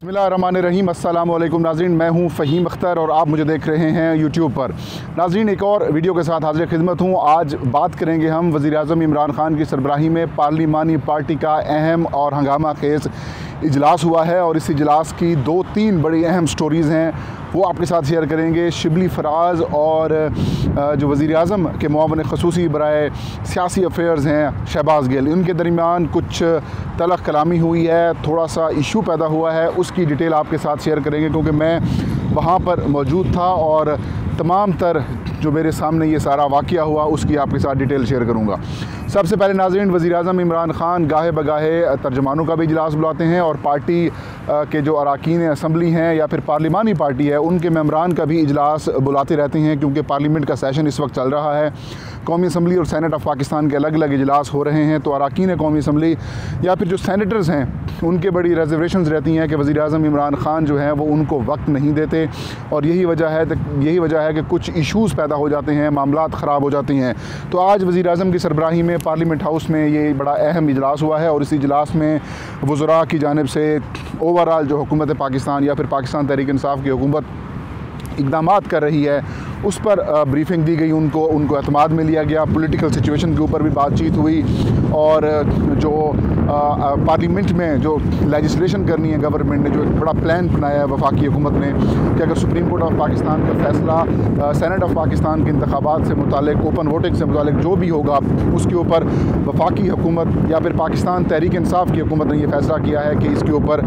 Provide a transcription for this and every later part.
बिस्मिल्लाहिर्रहमानिर्रहीम। अस्सलाम वालेकुम नाज़रीन, मैं हूं फ़हीम अख्तर और आप मुझे देख रहे हैं यूट्यूब पर। नाज़रीन, एक और वीडियो के साथ हाज़िर खिदमत हूं। आज बात करेंगे हम वज़ीर-ए-आज़म इमरान ख़ान की सरबराही में पार्लिमानी पार्टी का अहम और हंगामा खेज़ इजलास हुआ है और इस इजलास की 2-3 बड़ी अहम स्टोरीज़ हैं, वो आपके साथ शेयर करेंगे। शिबली फराज और जो वज़ीर-ए-आज़म के मुआवन ख़ुसूसी बराए सियासी अफेयर्स हैं शहबाज़ गिल, उनके दरमियान कुछ तलख़ कलामी हुई है, थोड़ा सा इशू पैदा हुआ है, उसकी डिटेल आपके साथ शेयर करेंगे क्योंकि मैं वहाँ पर मौजूद था और तमाम तर जो मेरे सामने ये सारा वाक़या हुआ उसकी आपके साथ डिटेल शेयर करूँगा। सबसे पहले नाज़रीन, वज़ीर-ए-आज़म इमरान ख़ान गाहे बगाहे तर्जमानों का भी इजलास बुलाते हैं और पार्टी के जो अरकान असम्बली हैं या फिर पार्लिमानी पार्टी है उनके मेंबरान का भी इजलास बुलाते रहते हैं क्योंकि पार्लियामेंट का सेशन इस वक्त चल रहा है। कौमी असम्बली और सेनेट ऑफ़ पाकिस्तान के अलग अलग इजलास हो रहे हैं, तो अरकान कौमी असम्बली या फिर जो सेनेटर्स हैं उनके बड़ी रिजर्वेशंस रहती हैं कि वज़ीर-ए-आज़म इमरान ख़ान जो हैं वो उनको वक्त नहीं देते और यही वजह है कि कुछ इशूज़ पैदा हो जाते हैं, मामलात ख़राब हो जाती हैं। तो आज वज़ीर-ए-आज़म की सरबराही में पार्लियामेंट हाउस में ये बड़ा अहम इजलास हुआ है और इस इजलास में वज़रा की जानिब से ओवरऑल जो हुकूमत पाकिस्तान या फिर पाकिस्तान तहरीक इंसाफ की हुकूमत इक़दामात कर रही है उस पर ब्रीफिंग दी गई, उनको एतमाद में लिया गया। पॉलिटिकल सिचुएशन के ऊपर भी बातचीत हुई और जो पार्लियामेंट में जो लेजिस्लेशन करनी है गवर्नमेंट ने जो एक बड़ा प्लान बनाया है वफाकी हुकूमत ने कि अगर सुप्रीम कोर्ट ऑफ पाकिस्तान का फ़ैसला सेनेट ऑफ पाकिस्तान के इंतखाबात से मुतालिक, ओपन वोटिंग से मुतालिक जो भी होगा उसके ऊपर वफाकी हुकूमत या फिर पाकिस्तान तहरीक इंसाफ की हुकूमत ने यह फ़ैसला किया है कि इसके ऊपर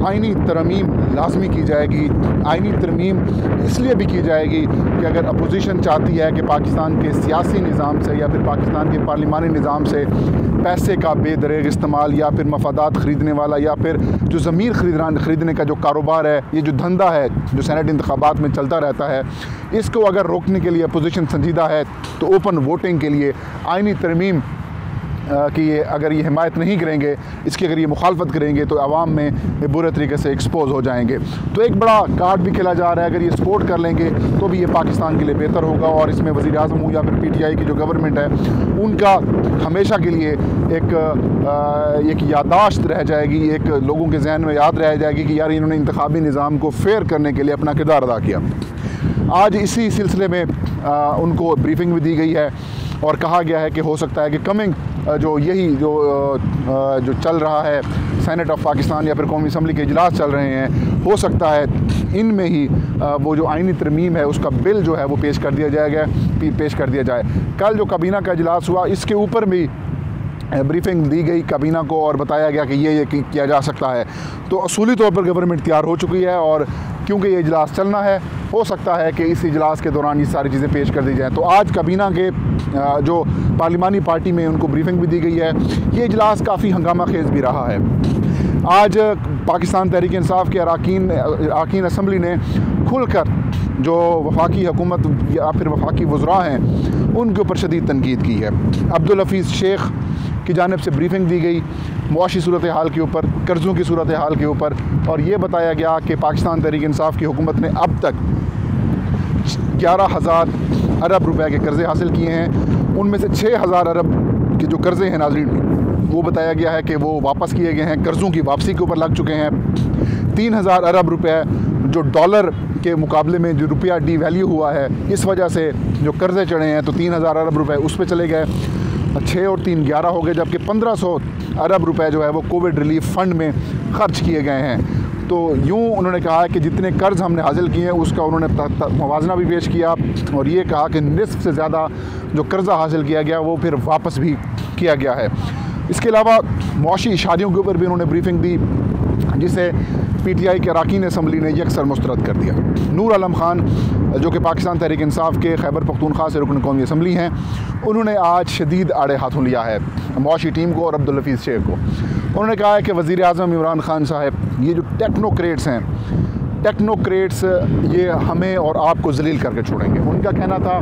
आइनी तरमीम लाजमी की जाएगी। आइनी तरमीम इसलिए भी की जाएगी कि अगर अपोजिशन चाहती है कि पाकिस्तान के सियासी निज़ाम से या फिर पाकिस्तान के पार्लिमानी निज़ाम से पैसे का बेदरेग इस्तेमाल या फिर मफादात ख़रीदने वाला या फिर जो ज़मीर ख़रीदने का जो कारोबार है, ये जो धंधा है जो सेनेट इंतखाबात में चलता रहता है, इसको अगर रोकने के लिए अपोजिशन संजीदा है तो ओपन वोटिंग के लिए आइनी तरमीम कि अगर ये हिमायत नहीं करेंगे, इसकी अगर ये मुखालफत करेंगे तो आवाम में बुरे तरीके से एक्सपोज हो जाएंगे। तो एक बड़ा कार्ड भी खेला जा रहा है, अगर ये सपोर्ट कर लेंगे तो भी ये पाकिस्तान के लिए बेहतर होगा और इसमें वज़ीर-ए-आज़म हो या फिर PTI की जो गवर्नमेंट है उनका हमेशा के लिए एक याददाश्त रह जाएगी, एक लोगों के जहन में याद रह जाएगी कि यार इन्होंने इंतखाबी निज़ाम को फेयर करने के लिए अपना किरदार अदा किया। आज इसी सिलसिले में उनको ब्रीफिंग भी दी गई है और कहा गया है कि हो सकता है कि कमिंग जो चल रहा है सेनेट ऑफ पाकिस्तान या फिर कौमी असम्बली के इजलास चल रहे हैं, हो सकता है इनमें ही वो जो आइनी तरमीम है उसका बिल जो है वो पेश कर दिया जाए। कल जो काबीना का इजलास हुआ इसके ऊपर भी ब्रीफिंग दी गई काबीना को और बताया गया कि ये किया जा सकता है। तो असूली तौर पर गवर्नमेंट तैयार हो चुकी है और क्योंकि ये इजलास चलना है, हो सकता है कि इस इजलास के दौरान ये सारी चीज़ें पेश कर दी जाएँ। तो आज काबीना के जो पार्लिमानी पार्टी में उनको ब्रीफिंग भी दी गई है। ये इजलास काफ़ी हंगामा खेज़ भी रहा है। आज पाकिस्तान तहरीक इंसाफ के अरकान असम्बली ने खुलकर जो वफाकी हुकूमत या फिर वफाकी वज़रा हैं उनके ऊपर शदीद तनकीद की है। अब्दुल हफीज़ शेख की जानिब से ब्रीफिंग दी गई मुआशी सूरत हाल के ऊपर, कर्ज़ों की सूरत हाल के ऊपर, और ये बताया गया कि पाकिस्तान तहरीक इंसाफ की हुकूमत ने अब तक 11,000 अरब रुपए के कर्ज़े हासिल किए हैं। उनमें से 6,000 अरब के जो कर्ज़े हैं नाज़रीन वो बताया गया है कि वो वापस किए गए हैं, कर्ज़ों की वापसी के ऊपर लग चुके हैं। 3,000 अरब रुपए जो डॉलर के मुकाबले में जो रुपया डीवैल्यू हुआ है इस वजह से जो कर्ज़े चढ़े हैं तो 3,000 अरब रुपए उस पर चले गए। 6 और 3 11 हो गए, जबकि 1,500 अरब रुपए जो है वो कोविड रिलीफ फ़ंड में ख़र्च किए गए हैं। तो यूँ उन्होंने कहा कि जितने कर्ज़ हमने हासिल किए हैं उसका उन्होंने मुवाज़ना भी पेश किया और ये कहा कि निस्फ़ से ज़्यादा जो कर्ज़ा हासिल किया गया वो फिर वापस भी किया गया है। इसके अलावा मुआशी इशारियों के ऊपर भी उन्होंने ब्रीफिंग दी जिसे PTI के अरकान असम्बली ने यकसर मुस्तरद कर दिया। नूर आलम ख़ान जो कि पाकिस्तान तहरीक इंसाफ के खैबर पख्तूनख्वा से रुकन कौमी असम्बली हैं, उन्होंने आज शदीद आड़े हाथों लिया है मुआशी टीम को और अब्दुल हफीज़ शेख को। उन्होंने कहा है कि वज़ीर-ए-आज़म इमरान ख़ान साहब ये जो टेक्नोक्रेट्स हैं, टेक्नोक्रेट्स ये हमें और आपको जलील करके छोड़ेंगे। उनका कहना था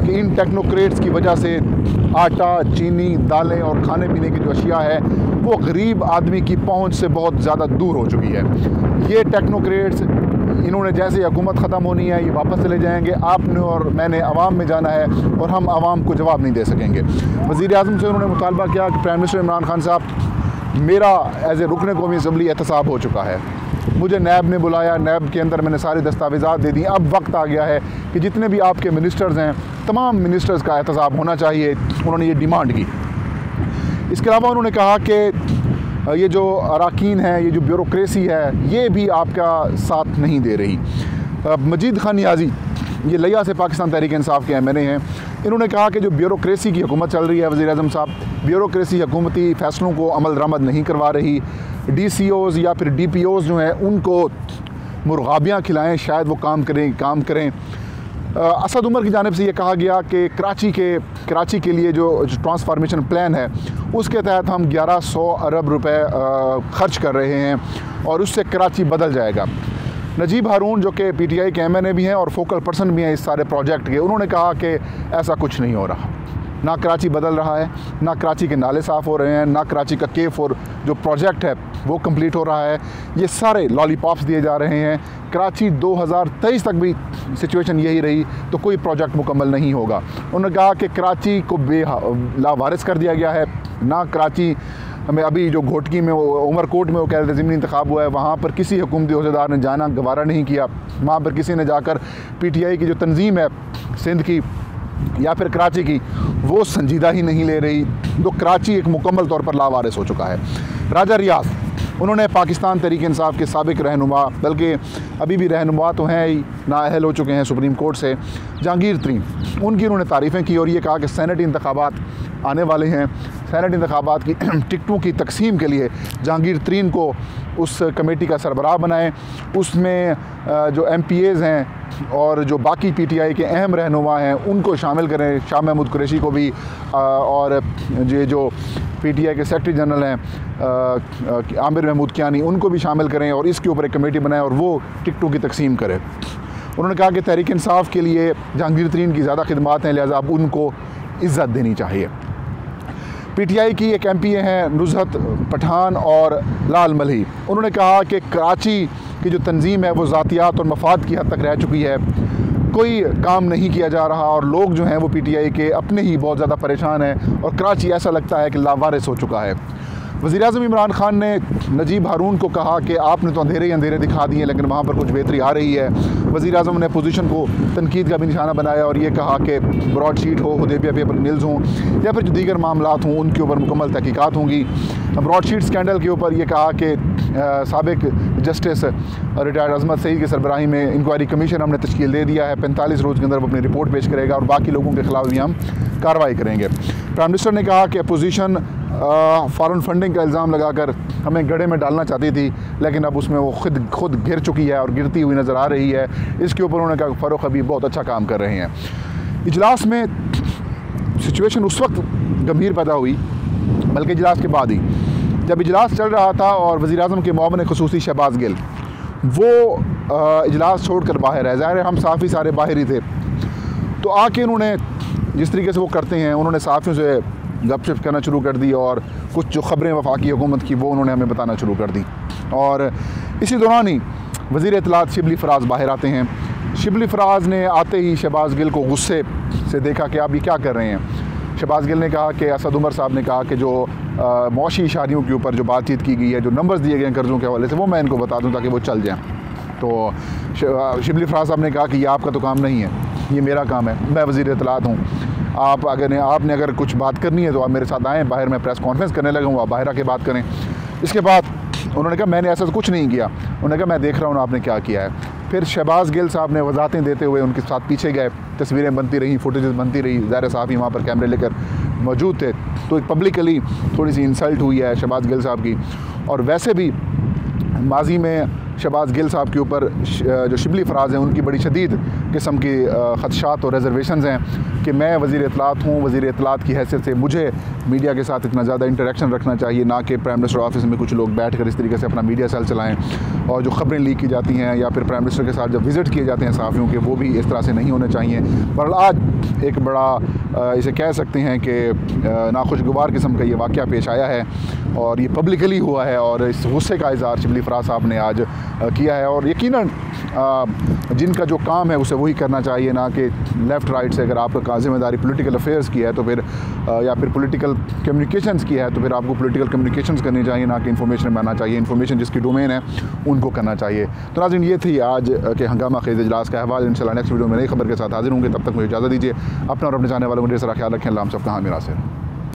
कि इन टेक्नोक्रेट्स की वजह से आटा, चीनी, दालें और खाने पीने की जो अशिया है वो गरीब आदमी की पहुंच से बहुत ज़्यादा दूर हो चुकी है। ये टेक्नोक्रेट्स इन्होंने जैसे हुकूमत ख़त्म होनी है ये वापस चले जाएंगे, आपने और मैंने आवाम में जाना है और हम आवाम को जवाब नहीं दे सकेंगे। वज़ीर-ए-आज़म से उन्होंने मुतालबा किया कि प्राइम मिनिस्टर इमरान ख़ान साहब, मेरा एज़ ए रुकन कौमी असम्बली एहतसाब हो चुका है, मुझे नैब ने बुलाया, नैब के अंदर मैंने सारे दस्तावेज़ात दे दिए। अब वक्त आ गया है कि जितने भी आपके मिनिस्टर्स हैं, तमाम मिनिस्टर्स का एहतसाब होना चाहिए। उन्होंने ये डिमांड की। इसके अलावा उन्होंने कहा कि ये जो अराकीन है, ये जो ब्यूरोक्रेसी है, ये भी आपका साथ नहीं दे रही। मजीद खान नियाज़ी, ये लिया से पाकिस्तान तहरीक इंसाफ के MNA हैं, इन्होंने कहा कि जो ब्यूरोक्रेसी की हुकूमत चल रही है वज़ीर आज़म साहब, ब्यूरोक्रेसी हुकूमती फ़ैसलों को अमल दरामद नहीं करवा रही। DCOs या फिर DPOs जो हैं उनको मुर्गाबियाँ खिलाएँ, शायद वो काम करें। असद उमर की जानिब से ये कहा गया कि कराची के लिए जो ट्रांसफॉर्मेशन प्लान है उसके तहत हम 1100 अरब रुपए ख़र्च कर रहे हैं और उससे कराची बदल जाएगा। नजीब हारून जो कि PTI के MNA भी हैं और फोकल पर्सन भी हैं इस सारे प्रोजेक्ट के, उन्होंने कहा कि ऐसा कुछ नहीं हो रहा। ना कराची बदल रहा है, ना कराची के नाले साफ़ हो रहे हैं, ना कराची का K4 जो प्रोजेक्ट है वो कंप्लीट हो रहा है। ये सारे लॉलीपॉप्स दिए जा रहे हैं। कराची 2023 तक भी सिचुएशन यही रही तो कोई प्रोजेक्ट मुकम्मल नहीं होगा। उन्होंने कहा कि कराची को लावारिस कर दिया गया है। ना कराची हमें अभी जो घोटकी में उमरकोट में वो कह रहे थे ज़मीनी इंतखाब हुआ है, वहाँ पर किसी हुकूमती अहदेदार ने जाना गवारा नहीं किया। वहाँ पर किसी ने जाकर PTI की जो तंजीम है सिंध की या फिर कराची की, वो संजीदा ही नहीं ले रही। तो कराची एक मुकम्मल तौर पर लावारिस हो चुका है। राजा रियाज, उन्होंने पाकिस्तान तहरीक इंसाफ के साबिक रहनुमा, बल्कि अभी भी रहनुमा तो हैं ही, नाअहल हो चुके हैं सुप्रीम कोर्ट से, जहांगीर तरीन, उनकी उन्होंने तारीफ़ें की और ये कहा कि सेनेट इंतखाबात आने वाले हैं। सेनेट इंतखाबात की टिकटों की तकसीम के लिए जहांगीर तरीन को उस कमेटी का सरबराह बनाएं। उसमें जो MPAs हैं और जो बाकी PTI के अहम रहनुमा हैं उनको शामिल करें। शाह महमूद कुरैशी को भी और ये जो PTI के सेक्रेटरी जनरल हैं आमिर महमूद कियानी, उनको भी शामिल करें और इसके ऊपर एक कमेटी बनाएं और वो टिकटों की तकसीम करें। उन्होंने कहा कि तहरीक इंसाफ के लिए जहांगीर तरीन की ज़्यादा खिदमात हैं, लिहाजा अब उनको इज़्ज़त देनी चाहिए। PTI की एक MPA हैं नुज़हत पठान और लाल मलही, उन्होंने कहा कि कराची की जो तंजीम है वो ज़ातियात और मफाद की हद तक रह चुकी है, कोई काम नहीं किया जा रहा और लोग जो हैं वो PTI के अपने ही बहुत ज़्यादा परेशान हैं और कराची ऐसा लगता है कि लावारिस हो चुका है। वज़ीर-ए-आज़म इमरान खान ने नजीब हारून को कहा कि आपने तो अंधेरे ही अंधेरे दिखा दिए लेकिन वहाँ पर कुछ बेहतरी आ रही है। वज़ीर-ए-आज़म ने पोजीशन को तनकीद का भी निशाना बनाया और ये कहा कि ब्रॉडशीट हो, हुदैबिया पेपर मिल्स हों या फिर जो दीगर मामलात हों उनके ऊपर मुकम्मल तहकीकात होंगी। ब्रॉडशीट स्कैंडल के ऊपर ये कहा कि साबिक जस्टिस रिटायर्ड अजमत सईद की सरबराही में इंक्वायरी कमीशन हमने तश्कील दे दिया है। 45 रोज़ के अंदर वो अपनी रिपोर्ट पेश करेगा और बाकी लोगों के खिलाफ भी हम कार्रवाई करेंगे। प्राइम मिनिस्टर ने कहा कि अपोजिशन फॉरेन फंडिंग का इल्ज़ाम लगाकर हमें गड्ढे में डालना चाहती थी लेकिन अब उसमें वो खुद गिर चुकी है और गिरती हुई नज़र आ रही है। इसके ऊपर उन्होंने कहा फ़ारूक हबीब बहुत अच्छा काम कर रहे हैं। इजलास में सिचुएशन उस वक्त गंभीर पैदा हुई, बल्कि इजलास के बाद ही, जब इजलास चल रहा था और वज़ीर-ए-आज़म के मुआविन खुसूसी शहबाज गिल वो इजलास छोड़ कर बाहर है। ज़ाहिर है हम साफ़ी सारे बाहर ही थे, तो आके उन्होंने जिस तरीके से वो करते हैं उन्होंने साफ़ियों से गपशप करना शुरू कर दी और कुछ जो ख़बरें वफाकी हुकूमत की वो उन्होंने हमें बताना शुरू कर दी। और इसी दौरान ही वज़ीर इत्तलात शिबली फराज बाहर आते हैं। शिबली फराज ने आते ही शहबाज गिल को गुस्से से देखा कि आप ये क्या कर रहे हैं। शहबाज गिल ने कहा कि असद उमर साहब ने कहा कि जो मौशी इशारियों के ऊपर जो बातचीत की गई है, जो नंबर्स दिए गए हैं कर्ज़ों के हवाले से, वो मैं इनको बता दूँ ताकि वो चल जाएँ। तो शिबली फराज साहब ने कहा कि ये आपका तो काम नहीं है, ये मेरा काम है, मैं वज़ीर इत्तलात हूँ। आपने अगर कुछ बात करनी है तो आप मेरे साथ आएँ, बाहर मैं प्रेस कॉन्फ्रेंस करने लगा हूँ, आप बाहर आके बात करें। इसके बाद उन्होंने कहा मैंने ऐसा कुछ नहीं किया। उन्होंने कहा मैं देख रहा हूँ आपने क्या किया है। फिर शहबाज गिल साहब ने वजाहतें देते हुए उनके साथ पीछे गए, तस्वीरें बनती रहीं, फुटेजेस बनती रही। ज़ाहिर साहब ही वहाँ पर कैमरे लेकर मौजूद थे, तो एक पब्लिकली थोड़ी सी इंसल्ट हुई है शहबाज गिल साहब की। और वैसे भी माजी में शहबाज गिल साहब के ऊपर जो शिबली फराज हैं उनकी बड़ी शदीद किस्म की ख़दशात और रिजर्वेशंस हैं कि मैं वज़ीर इत्तलात हूँ, वज़ीर इत्तलात की हैसियत से मुझे मीडिया के साथ इतना ज़्यादा इंटरेक्शन रखना चाहिए, ना कि प्राइम मिनिस्टर ऑफिस में कुछ लोग बैठ कर इस तरीके से अपना मीडिया सेल चलाएँ और जो ख़बरें लीक की जाती हैं या फिर प्राइम मिनिस्टर के साथ जब विज़िट किए जाते हैं सहाफ़ियों के, वो भी इस तरह से नहीं होने चाहिए। पर आज एक बड़ा इसे कह सकते हैं कि नाखुशगवार किस्म का ये वाक़या पेश आया है और ये पब्लिकली हुआ है और इस गुस्से का इज़हार शिबली फराज साहब ने आज किया है। और यकीनन जिनका जो काम है उसे वही करना चाहिए, ना कि लेफ़्ट राइट से। अगर आपका ज़िम्मेदारी पॉलिटिकल अफेयर्स की है तो फिर या फिर पॉलिटिकल कम्युनिकेशंस की है तो फिर आपको पॉलिटिकल कम्युनिकेशंस करनी चाहिए, ना कि इन्फॉर्मेशन बनाना चाहिए। इन्फॉर्मेशन जिसकी डोमेन है उनको करना चाहिए। तो नाज़रीन, ये थी आज के हंगामा खेज़ इजलास का अहवाल। इंशाल्लाह नेक्स्ट वीडियो में नई खबर के साथ हाजिर होंगे। तब तक मुझे इजाज़त दीजिए। अपना और अपने जाने वालों को ढेर सारा ख्याल रखें। अल्लाह हम सबका हामी नासिर।